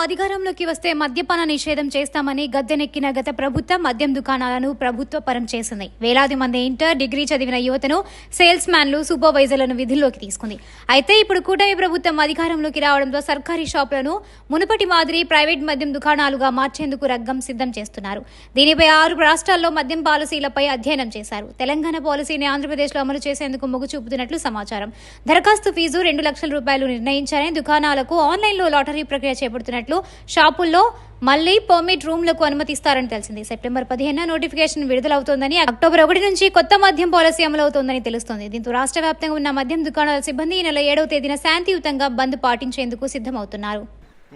అధికారంలోకి వస్తే మద్యపాన నిషేధం చేస్తామని గద్దెనెక్కిన గత ప్రభుత్వం మద్యం దుకాణాలను ప్రభుత్వ పరం చేసింది. వేలాది మంది ఇంటర్, డిగ్రీ చదివిన యువతను సేల్స్ మ్యాన్లు, సూపర్వైజర్లను విధుల్లోకి తీసుకుంది. అయితే ఇప్పుడు కూటమి ప్రభుత్వం అధికారంలోకి రావడంతో సర్కారీ షాపులను మునుపటి మాదిరి ప్రైవేట్ మద్యం దుకాణాలుగా మార్చేందుకు రగ్గం సిద్ధం చేస్తున్నారు. దీనిపై 6 రాష్ట్రాల్లో మద్యం పాలసీలపై అధ్యయనం చేశారు. తెలంగాణ పాలసీని ఆంధ్రప్రదేశ్లో అమలు చేసేందుకు మొగ్గు చూపుతున్నట్లు సమాచారం. దరఖాస్తు ఫీజు 2 లక్షల రూపాయలు నిర్ణయించారని, దుకాణాలకు ఆన్లైన్లో లాటరీ ప్రక్రియ చేపడుతున్నట్లు, షాపుల్లో మళ్లీ పర్మిట్ రూమ్లకు అనుమతిస్తారని తెలిసింది. సెప్టెంబర్ 15న నోటిఫికేషన్ విడుదలవుతోందని, అక్టోబర్ 1 నుంచి కొత్త మద్యం పాలసీ అమలవుతోందని తెలుస్తోంది. దీంతో రాష్ట్ర వ్యాప్తంగా ఉన్న మద్యం దుకాణాల సిబ్బంది ఈ నెల 7వ తేదీన శాంతియుతంగా బంద్ పాటించేందుకు సిద్ధమవుతున్నారు.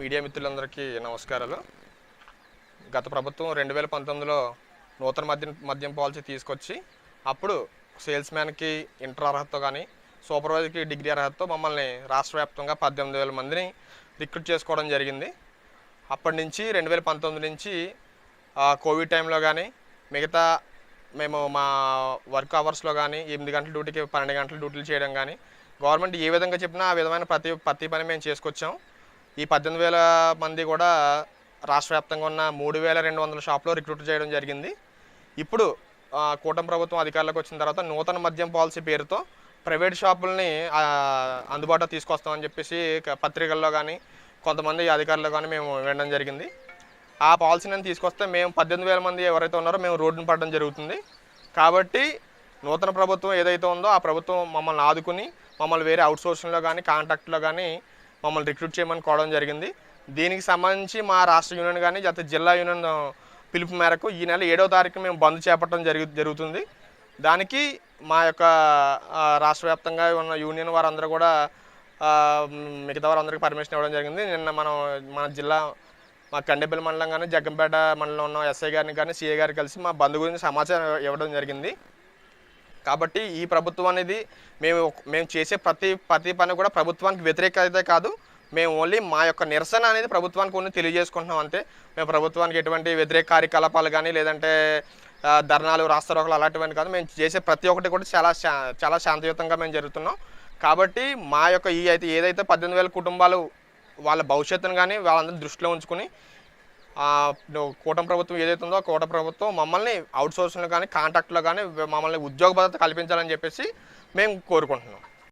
మీడియా మిత్రులందరికీ నమస్కారాలు. గత ప్రభుత్వం 2019లో నూతన మద్యం పాలసీ తీసుకొచ్చి అప్పుడు సేల్స్ మ్యాన్కి ఇంటర్ అర్హతతో కానీ, సూపర్వైజర్కి డిగ్రీ అర్హతతో మమ్మల్ని రాష్ట్ర వ్యాప్తంగా 18,000 మందిని రిక్రూట్ చేసుకోవడం జరిగింది. అప్పటి నుంచి 2019 నుంచి కోవిడ్ టైంలో కానీ, మిగతా మేము మా వర్క్ అవర్స్లో కానీ 8 గంటల డ్యూటీకి 12 గంటల డ్యూటీలు చేయడం కానీ, గవర్నమెంట్ ఏ విధంగా చెప్పినా ఆ విధమైన ప్రతి పని మేము చేసుకొచ్చాం. ఈ 18,000 మంది కూడా రాష్ట్ర వ్యాప్తంగా ఉన్న 3,200 షాపులో రిక్రూట్ చేయడం జరిగింది. ఇప్పుడు కూటమి ప్రభుత్వం అధికారంలోకి వచ్చిన తర్వాత నూతన మద్యం పాలసీ పేరుతో ప్రైవేట్ షాపుల్ని అందుబాటులో తీసుకొస్తామని చెప్పేసి పత్రికల్లో కానీ, కొంతమంది అధికారులు కానీ మేము వినడం జరిగింది. ఆ పాలసీని తీసుకొస్తే మేము 18,000 మంది ఎవరైతే ఉన్నారో మేము రోడ్డున పడడం జరుగుతుంది. కాబట్టి నూతన ప్రభుత్వం ఏదైతే ఉందో ఆ ప్రభుత్వం మమ్మల్ని ఆదుకుని మమ్మల్ని వేరే అవుట్సోర్సింగ్లో కానీ, కాంట్రాక్ట్లో కానీ మమ్మల్ని రిక్రూట్ చేయమని కోవడం జరిగింది. దీనికి సంబంధించి మా రాష్ట్ర యూనియన్ కానీ, జిల్లా యూనియన్ పిలుపు మేరకు ఈ నెల 7వ తారీఖు మేము బంద్ చేపట్టడం జరుగుతుంది. దానికి మా యొక్క రాష్ట్ర వ్యాప్తంగా ఉన్న యూనియన్ వారందరూ కూడా మిగతా వారందరికీ పర్మిషన్ ఇవ్వడం జరిగింది. నిన్న మన జిల్లా మా కండేపల్లి మండలం కానీ, జగ్గంపేట మండలం ఉన్న ఎస్ఐ గారిని కానీ, సిఐ గారిని కలిసి మా బంద్ గురించి సమాచారం ఇవ్వడం జరిగింది. కాబట్టి ఈ ప్రభుత్వం అనేది మేము చేసే ప్రతి పని కూడా ప్రభుత్వానికి వ్యతిరేకత కాదు. మేము ఓన్లీ మా యొక్క నిరసన అనేది ప్రభుత్వానికి కొన్ని తెలియజేసుకుంటున్నాం అంతే. మేము ప్రభుత్వానికి ఎటువంటి వ్యతిరేక కార్యకలాపాలు కానీ, లేదంటే ధర్నాలు, రాస్తారోకలు అలాంటివన్నీ కాదు. మేము చేసే ప్రతి ఒక్కటి కూడా చాలా శాంతియుతంగా మేము జరుగుతున్నాం. కాబట్టి మా యొక్క ఏదైతే 18,000 కుటుంబాలు వాళ్ళ భవిష్యత్తును కానీ వాళ్ళందరినీ దృష్టిలో ఉంచుకుని కూటమి ప్రభుత్వం ఏదైతే ఉందో ఆ కూటమి ప్రభుత్వం మమ్మల్ని అవుట్సోర్సింగ్లో కానీ, కాంట్రాక్ట్లో కానీ మమ్మల్ని ఉద్యోగ భద్రత కల్పించాలని చెప్పేసి మేము కోరుకుంటున్నాం.